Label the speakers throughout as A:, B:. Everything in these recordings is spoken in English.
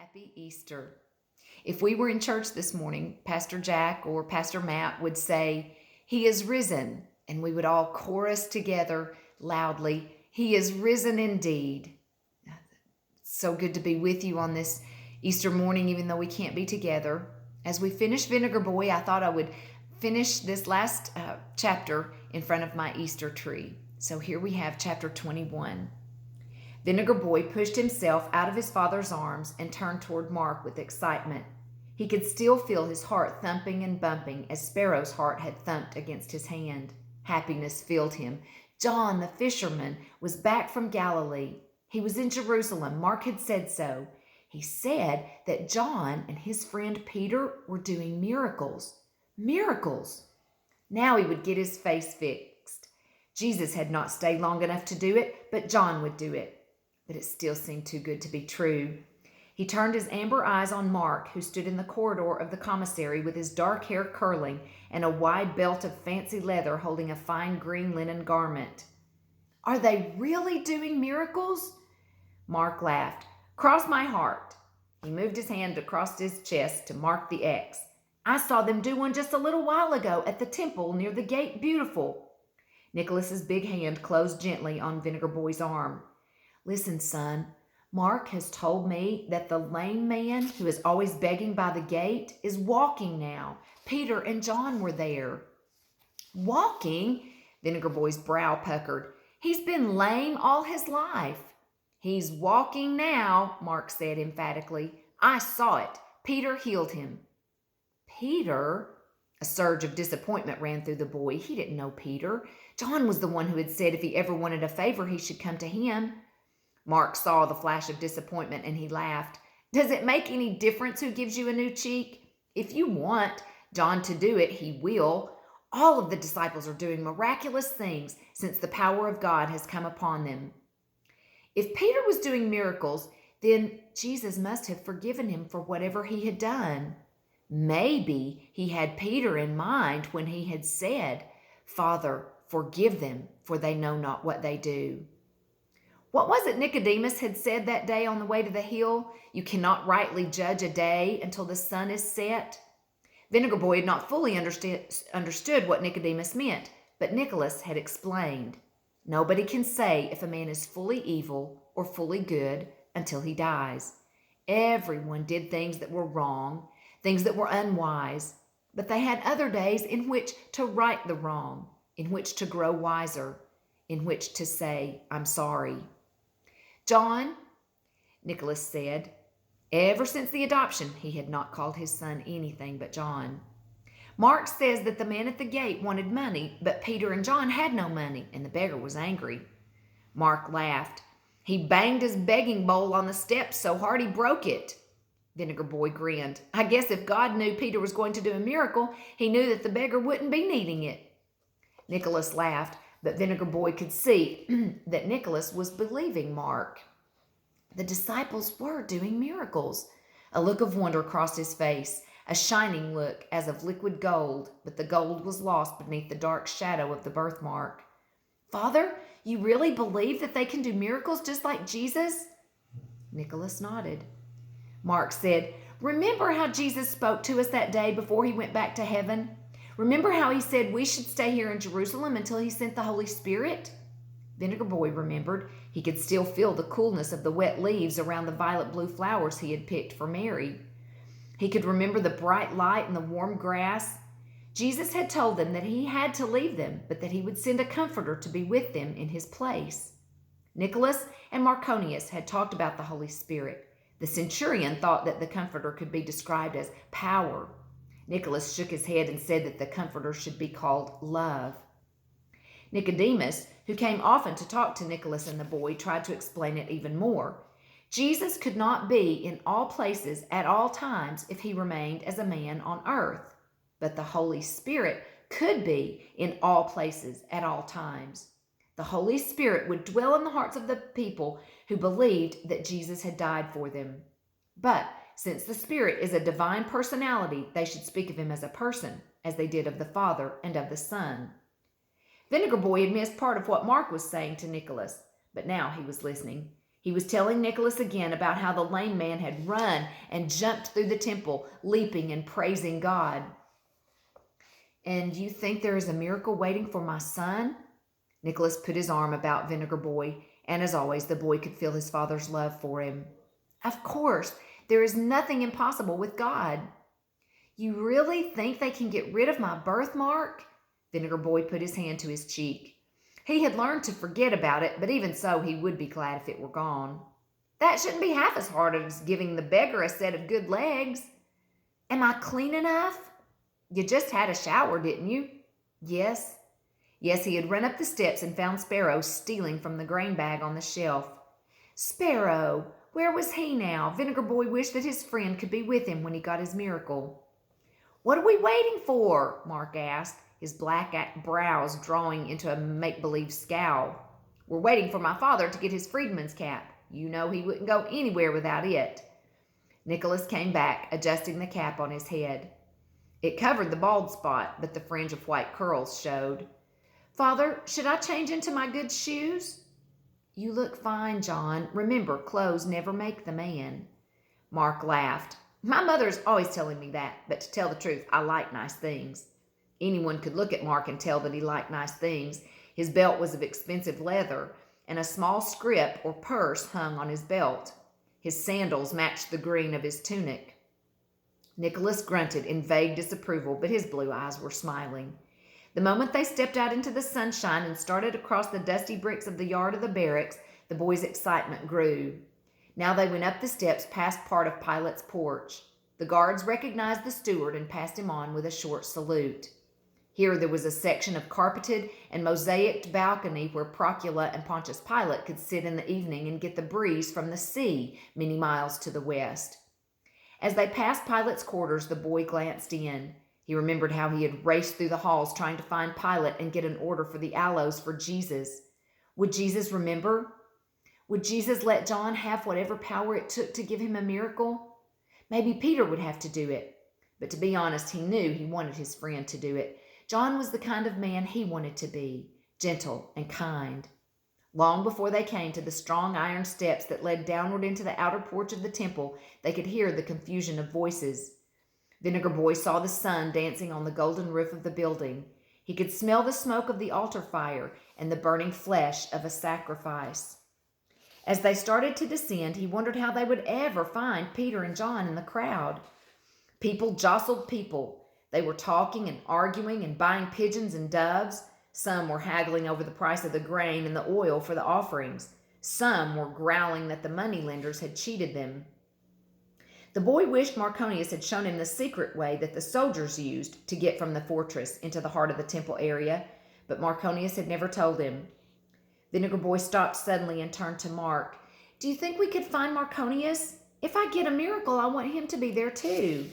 A: Happy Easter. If we were in church this morning, Pastor Jack or Pastor Matt would say, "He is risen," and we would all chorus together loudly, "He is risen indeed." It's so good to be with you on this Easter morning, even though we can't be together. As we finish Vinegar Boy, I thought I would finish this last chapter in front of my Easter tree. So here we have chapter 21. Vinegar Boy pushed himself out of his father's arms and turned toward Mark with excitement. He could still feel his heart thumping and bumping as Sparrow's heart had thumped against his hand. Happiness filled him. John, the fisherman, was back from Galilee. He was in Jerusalem. Mark had said so. He said that John and his friend Peter were doing miracles. Miracles! Now he would get his face fixed. Jesus had not stayed long enough to do it, but John would do it. But it still seemed too good to be true. He turned his amber eyes on Mark, who stood in the corridor of the commissary with his dark hair curling and a wide belt of fancy leather holding a fine green linen garment. "Are they really doing miracles?" Mark laughed. "Cross my heart." He moved his hand across his chest to mark the X. "I saw them do one just a little while ago at the temple near the Gate Beautiful." Nicholas's big hand closed gently on Vinegar Boy's arm. "Listen, son, Mark has told me that the lame man who is always begging by the gate is walking now. Peter and John were there." "Walking?" Vinegar Boy's brow puckered. "He's been lame all his life." "He's walking now," Mark said emphatically. "I saw it. Peter healed him." "Peter?" A surge of disappointment ran through the boy. He didn't know Peter. John was the one who had said if he ever wanted a favor, he should come to him. Mark saw the flash of disappointment and he laughed. "Does it make any difference who gives you a new cheek? If you want John to do it, he will. All of the disciples are doing miraculous things since the power of God has come upon them." If Peter was doing miracles, then Jesus must have forgiven him for whatever he had done. Maybe he had Peter in mind when he had said, "Father, forgive them, for they know not what they do." What was it Nicodemus had said that day on the way to the hill? You cannot rightly judge a day until the sun is set. Vinegar Boy had not fully understood what Nicodemus meant, but Nicholas had explained. Nobody can say if a man is fully evil or fully good until he dies. Everyone did things that were wrong, things that were unwise, but they had other days in which to right the wrong, in which to grow wiser, in which to say, "I'm sorry." "John," Nicholas said. Ever since the adoption, he had not called his son anything but John. "Mark says that the man at the gate wanted money, but Peter and John had no money, and the beggar was angry." Mark laughed. "He banged his begging bowl on the steps so hard he broke it." Vinegar Boy grinned. "I guess if God knew Peter was going to do a miracle, he knew that the beggar wouldn't be needing it." Nicholas laughed, but Vinegar Boy could see that Nicholas was believing Mark. The disciples were doing miracles. A look of wonder crossed his face, a shining look as of liquid gold, but the gold was lost beneath the dark shadow of the birthmark. "Father, you really believe that they can do miracles just like Jesus?" Nicholas nodded. Mark said, "Remember how Jesus spoke to us that day before he went back to heaven? Remember how he said we should stay here in Jerusalem until he sent the Holy Spirit?" Vinegar Boy remembered. He could still feel the coolness of the wet leaves around the violet blue flowers he had picked for Mary. He could remember the bright light and the warm grass. Jesus had told them that he had to leave them, but that he would send a comforter to be with them in his place. Nicholas and Marconius had talked about the Holy Spirit. The centurion thought that the comforter could be described as power. Nicholas shook his head and said that the comforter should be called love. Nicodemus, who came often to talk to Nicholas and the boy, tried to explain it even more. Jesus could not be in all places at all times if he remained as a man on earth, but the Holy Spirit could be in all places at all times. The Holy Spirit would dwell in the hearts of the people who believed that Jesus had died for them. But since the Spirit is a divine personality, they should speak of him as a person, as they did of the Father and of the Son. Vinegar Boy had missed part of what Mark was saying to Nicholas, but now he was listening. He was telling Nicholas again about how the lame man had run and jumped through the temple, leaping and praising God. "And you think there is a miracle waiting for my son?" Nicholas put his arm about Vinegar Boy, and as always, the boy could feel his father's love for him. "Of course, there is nothing impossible with God." "You really think they can get rid of my birthmark?" Vinegar Boy put his hand to his cheek. He had learned to forget about it, but even so, he would be glad if it were gone. "That shouldn't be half as hard as giving the beggar a set of good legs." "Am I clean enough?" "You just had a shower, didn't you?" Yes. Yes, he had run up the steps and found Sparrow stealing from the grain bag on the shelf. Sparrow! Where was he now? Vinegar Boy wished that his friend could be with him when he got his miracle. "What are we waiting for?" Mark asked, his black brows drawing into a make-believe scowl. "We're waiting for my father to get his freedman's cap. You know he wouldn't go anywhere without it." Nicholas came back, adjusting the cap on his head. It covered the bald spot, but the fringe of white curls showed. "Father, should I change into my good shoes?" "You look fine, John. Remember, clothes never make the man." Mark laughed. "My mother's always telling me that, but to tell the truth, I like nice things." Anyone could look at Mark and tell that he liked nice things. His belt was of expensive leather, and a small scrip or purse hung on his belt. His sandals matched the green of his tunic. Nicholas grunted in vague disapproval, but his blue eyes were smiling. The moment they stepped out into the sunshine and started across the dusty bricks of the yard of the barracks, the boys' excitement grew. Now they went up the steps past part of Pilate's porch. The guards recognized the steward and passed him on with a short salute. Here there was a section of carpeted and mosaicked balcony where Procula and Pontius Pilate could sit in the evening and get the breeze from the sea many miles to the west. As they passed Pilate's quarters, the boy glanced in. He remembered how he had raced through the halls trying to find Pilate and get an order for the aloes for Jesus. Would Jesus remember? Would Jesus let John have whatever power it took to give him a miracle? Maybe Peter would have to do it. But to be honest, he knew he wanted his friend to do it. John was the kind of man he wanted to be, gentle and kind. Long before they came to the strong iron steps that led downward into the outer porch of the temple, they could hear the confusion of voices. Vinegar Boy saw the sun dancing on the golden roof of the building. He could smell the smoke of the altar fire and the burning flesh of a sacrifice. As they started to descend, he wondered how they would ever find Peter and John in the crowd. People jostled people. They were talking and arguing and buying pigeons and doves. Some were haggling over the price of the grain and the oil for the offerings. Some were growling that the moneylenders had cheated them. The boy wished Marconius had shown him the secret way that the soldiers used to get from the fortress into the heart of the temple area, but Marconius had never told him. Vinegar Boy stopped suddenly and turned to Mark. "Do you think we could find Marconius? If I get a miracle, I want him to be there too."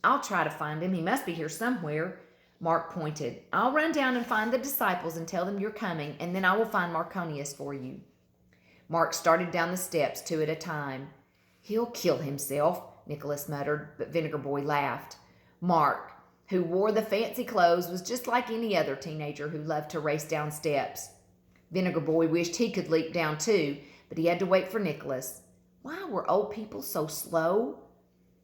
A: "I'll try to find him. He must be here somewhere." Mark pointed. "I'll run down and find the disciples and tell them you're coming, and then I will find Marconius for you." Mark started down the steps 2 at a time. "He'll kill himself," Nicholas muttered, but Vinegar Boy laughed. Mark, who wore the fancy clothes, was just like any other teenager who loved to race down steps. Vinegar Boy wished he could leap down too, but he had to wait for Nicholas. Why were old people so slow?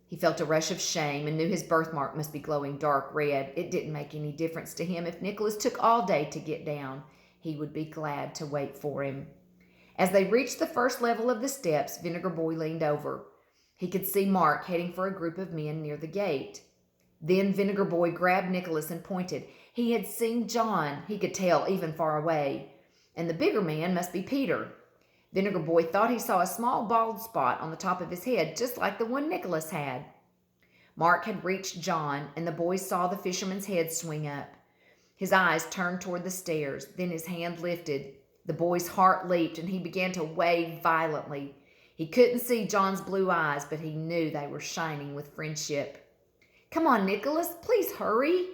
A: He felt a rush of shame and knew his birthmark must be glowing dark red. It didn't make any difference to him if Nicholas took all day to get down. He would be glad to wait for him. As they reached the first level of the steps, Vinegar Boy leaned over. He could see Mark heading for a group of men near the gate. Then Vinegar Boy grabbed Nicholas and pointed. He had seen John, he could tell, even far away. And the bigger man must be Peter. Vinegar Boy thought he saw a small bald spot on the top of his head, just like the one Nicholas had. Mark had reached John, and the boys saw the fisherman's head swing up. His eyes turned toward the stairs, then his hand lifted. The boy's heart leaped, and he began to wave violently. He couldn't see John's blue eyes, but he knew they were shining with friendship. "Come on, Nicholas, please hurry."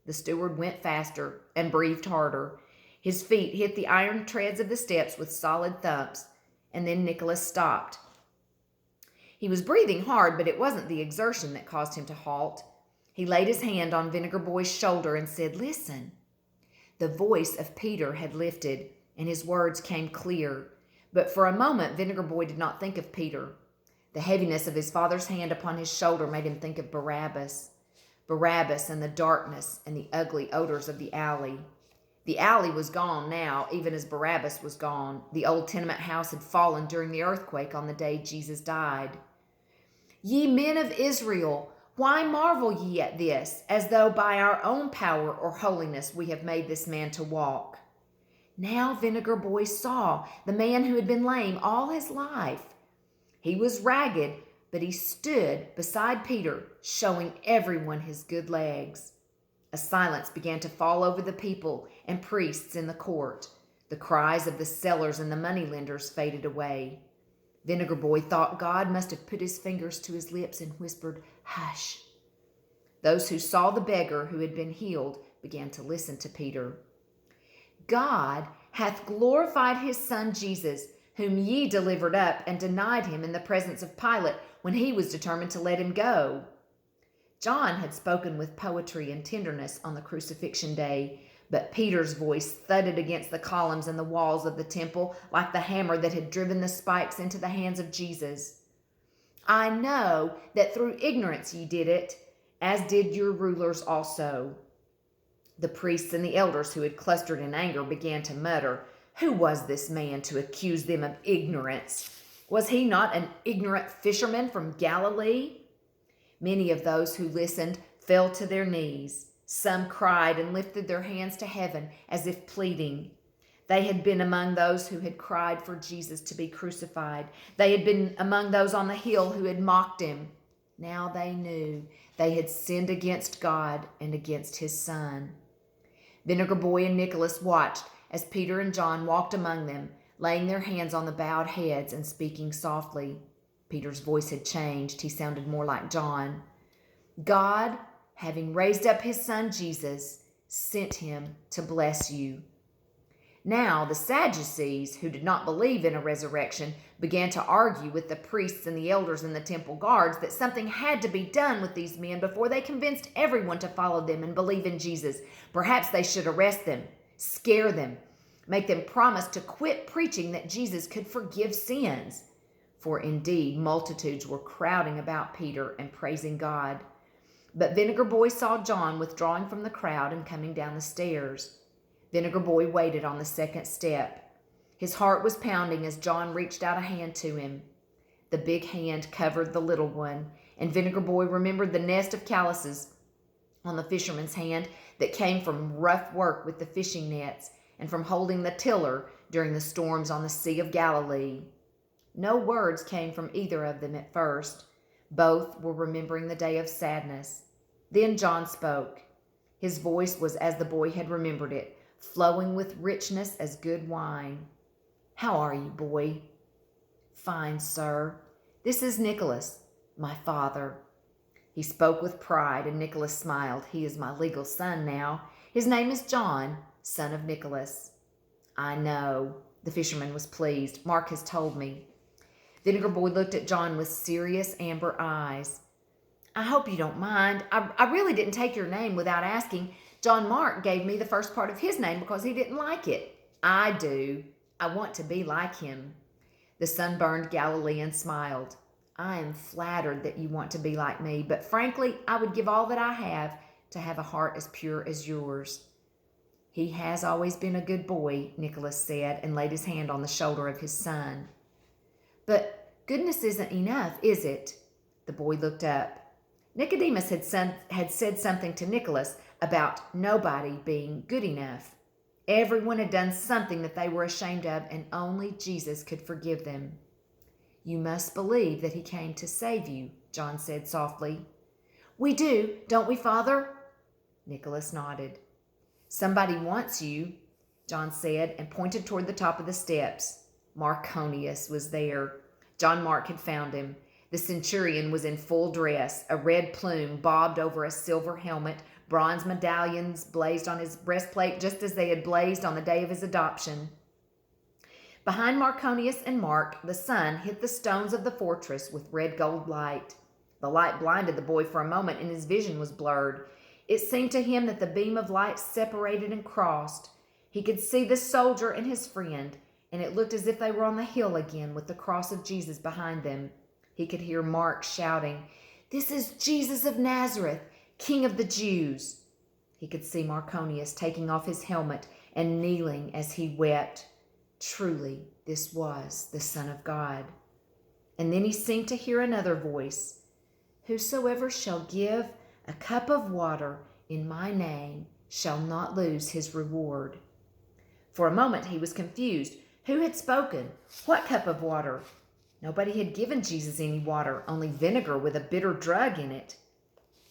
A: The steward went faster and breathed harder. His feet hit the iron treads of the steps with solid thumps, and then Nicholas stopped. He was breathing hard, but it wasn't the exertion that caused him to halt. He laid his hand on Vinegar Boy's shoulder and said, "Listen." The voice of Peter had lifted, and his words came clear. But for a moment, Vinegar Boy did not think of Peter. The heaviness of his father's hand upon his shoulder made him think of Barabbas. Barabbas and the darkness and the ugly odors of the alley. The alley was gone now, even as Barabbas was gone. The old tenement house had fallen during the earthquake on the day Jesus died. Ye men of Israel, why marvel ye at this, as though by our own power or holiness we have made this man to walk? Now Vinegar Boy saw the man who had been lame all his life. He was ragged, but he stood beside Peter, showing everyone his good legs. A silence began to fall over the people and priests in the court. The cries of the sellers and the moneylenders faded away. Vinegar Boy thought God must have put his fingers to his lips and whispered, "Hush." Those who saw the beggar who had been healed began to listen to Peter. God hath glorified his Son Jesus, whom ye delivered up and denied him in the presence of Pilate when he was determined to let him go. John had spoken with poetry and tenderness on the crucifixion day, but Peter's voice thudded against the columns and the walls of the temple like the hammer that had driven the spikes into the hands of Jesus. I know that through ignorance ye did it, as did your rulers also. The priests and the elders who had clustered in anger began to mutter, "Who was this man to accuse them of ignorance? Was he not an ignorant fisherman from Galilee?" Many of those who listened fell to their knees. Some cried and lifted their hands to heaven as if pleading. They had been among those who had cried for Jesus to be crucified. They had been among those on the hill who had mocked him. Now they knew they had sinned against God and against his Son. Vinegar Boy and Nicholas watched as Peter and John walked among them, laying their hands on the bowed heads and speaking softly. Peter's voice had changed. He sounded more like John. God, having raised up his Son Jesus, sent him to bless you. Now the Sadducees, who did not believe in a resurrection, began to argue with the priests and the elders and the temple guards that something had to be done with these men before they convinced everyone to follow them and believe in Jesus. Perhaps they should arrest them, scare them, make them promise to quit preaching that Jesus could forgive sins. For indeed, multitudes were crowding about Peter and praising God. But Vinegar Boy saw John withdrawing from the crowd and coming down the stairs. Vinegar Boy waited on the second step. His heart was pounding as John reached out a hand to him. The big hand covered the little one, and Vinegar Boy remembered the nest of calluses on the fisherman's hand that came from rough work with the fishing nets and from holding the tiller during the storms on the Sea of Galilee. No words came from either of them at first. Both were remembering the day of sadness. Then John spoke. His voice was as the boy had remembered it, flowing with richness as good wine. "How are you, boy?" "Fine, sir. This is Nicholas, my father." He spoke with pride, and Nicholas smiled. "He is my legal son now. His name is John, son of Nicholas." "I know." The fisherman was pleased. "Mark has told me." Vinegar Boy looked at John with serious amber eyes. "I hope you don't mind. I really didn't take your name without asking. John Mark gave me the first part of his name because he didn't like it. I do. I want to be like him." The sunburned Galilean smiled. "I am flattered that you want to be like me, but frankly, I would give all that I have to have a heart as pure as yours." "He has always been a good boy," Nicholas said, and laid his hand on the shoulder of his son. "But goodness isn't enough, is it?" The boy looked up. Nicodemus had said something to Nicholas about nobody being good enough. Everyone had done something that they were ashamed of, and only Jesus could forgive them. "You must believe that he came to save you," John said softly. "We do, don't we, Father?" Nicholas nodded. "Somebody wants you," John said, and pointed toward the top of the steps. Marconius was there. John Mark had found him. The centurion was in full dress. A red plume bobbed over a silver helmet. Bronze medallions blazed on his breastplate just as they had blazed on the day of his adoption. Behind Marconius and Mark, the sun hit the stones of the fortress with red gold light. The light blinded the boy for a moment, and his vision was blurred. It seemed to him that the beam of light separated and crossed. He could see the soldier and his friend. and it looked as if they were on the hill again with the cross of Jesus behind them. He could hear Mark shouting, "This is Jesus of Nazareth, King of the Jews." He could see Marconius taking off his helmet and kneeling as he wept. Truly, this was the Son of God. And then he seemed to hear another voice, "Whosoever shall give a cup of water in my name shall not lose his reward." For a moment he was confused. Who had spoken? What cup of water? Nobody had given Jesus any water, only vinegar with a bitter drug in it.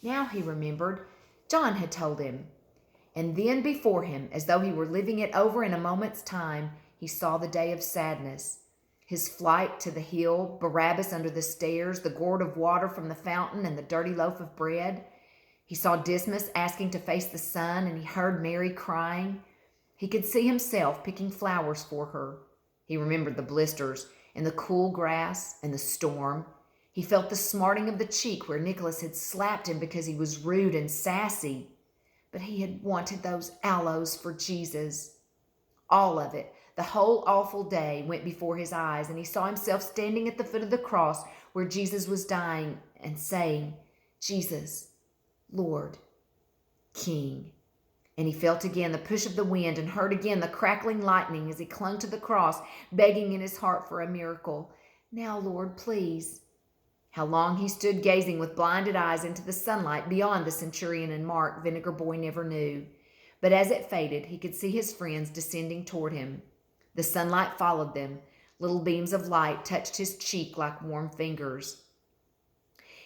A: Now he remembered. John had told him. And then before him, as though he were living it over in a moment's time, he saw the day of sadness. His flight to the hill, Barabbas under the stairs, the gourd of water from the fountain, and the dirty loaf of bread. He saw Dismas asking to face the sun, and he heard Mary crying. He could see himself picking flowers for her. He remembered the blisters and the cool grass and the storm. He felt the smarting of the cheek where Nicholas had slapped him because he was rude and sassy. But he had wanted those aloes for Jesus. All of it, the whole awful day, went before his eyes, and he saw himself standing at the foot of the cross where Jesus was dying and saying, "Jesus, Lord, King." And he felt again the push of the wind and heard again the crackling lightning as he clung to the cross, begging in his heart for a miracle. "Now, Lord, please." How long he stood gazing with blinded eyes into the sunlight beyond the centurion and Mark, Vinegar Boy never knew. But as it faded, he could see his friends descending toward him. The sunlight followed them. Little beams of light touched his cheek like warm fingers.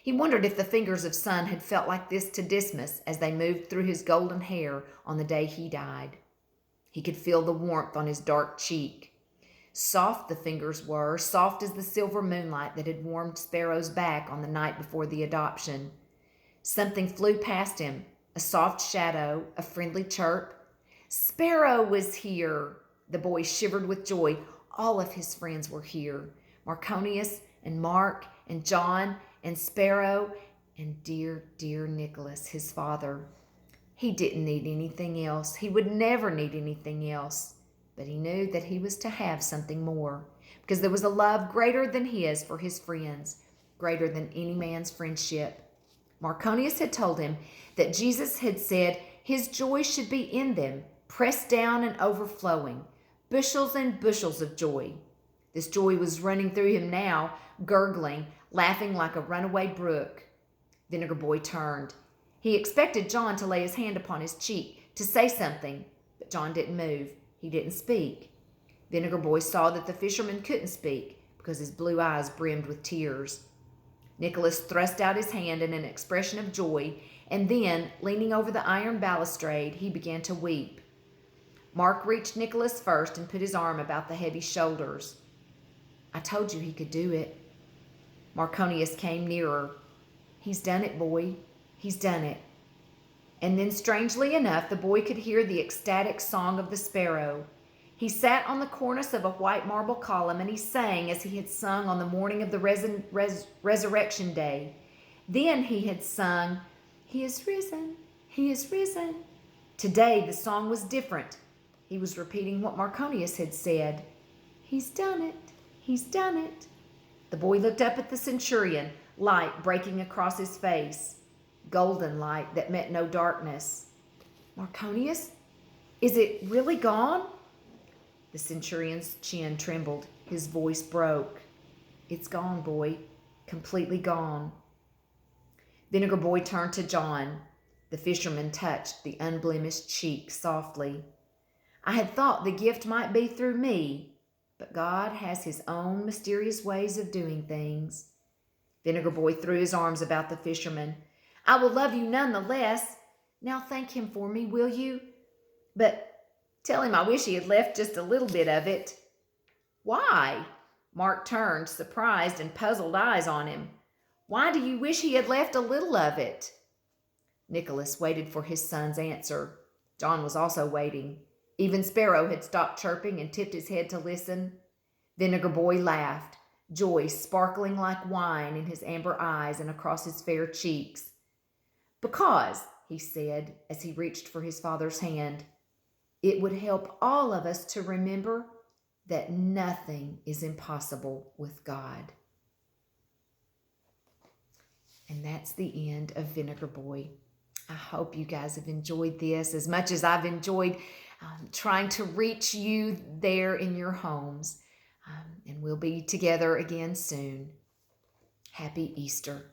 A: He wondered if the fingers of sun had felt like this to Dismas as they moved through his golden hair on the day he died. He could feel the warmth on his dark cheek. Soft the fingers were, soft as the silver moonlight that had warmed Sparrow's back on the night before the adoption. Something flew past him, a soft shadow, a friendly chirp. Sparrow was here! The boy shivered with joy. All of his friends were here. Marconius and Mark and John and Sparrow and dear, dear Nicholas, his father. He didn't need anything else. He would never need anything else. But he knew that he was to have something more, because there was a love greater than his for his friends, greater than any man's friendship. Marconius had told him that Jesus had said his joy should be in them, pressed down and overflowing, bushels and bushels of joy. This joy was running through him now, gurgling, laughing like a runaway brook. Vinegar Boy turned. He expected John to lay his hand upon his cheek, to say something, but John didn't move. He didn't speak. Vinegar Boy saw that the fisherman couldn't speak because his blue eyes brimmed with tears. Nicholas thrust out his hand in an expression of joy, and then, leaning over the iron balustrade, he began to weep. Mark reached Nicholas first and put his arm about the heavy shoulders. "I told you he could do it." Marconius came nearer. "He's done it, boy. He's done it." And then, strangely enough, the boy could hear the ecstatic song of the sparrow. He sat on the cornice of a white marble column, and he sang as he had sung on the morning of the resurrection day. Then he had sung, "He is risen, he is risen." Today the song was different. He was repeating what Marconius had said. "He's done it, he's done it." The boy looked up at the centurion, light breaking across his face. Golden light that met no darkness. "Marconius, is it really gone?" The centurion's chin trembled. His voice broke. "It's gone, boy. Completely gone." Vinegar Boy turned to John. The fisherman touched the unblemished cheek softly. "I had thought the gift might be through me, but God has his own mysterious ways of doing things." Vinegar Boy threw his arms about the fisherman. "I will love you none the less. Now thank him for me, will you? But tell him I wish he had left just a little bit of it." "Why?" Mark turned surprised and puzzled eyes on him. "Why do you wish he had left a little of it?" Nicholas waited for his son's answer. John was also waiting. Even Sparrow had stopped chirping and tipped his head to listen. Vinegar Boy laughed, joy sparkling like wine in his amber eyes and across his fair cheeks. "Because," he said as he reached for his father's hand, "it would help all of us to remember that nothing is impossible with God. And that's the end of Vinegar Boy. I hope you guys have enjoyed this as much as I've enjoyed trying to reach you there in your homes. And we'll be together again soon. Happy Easter.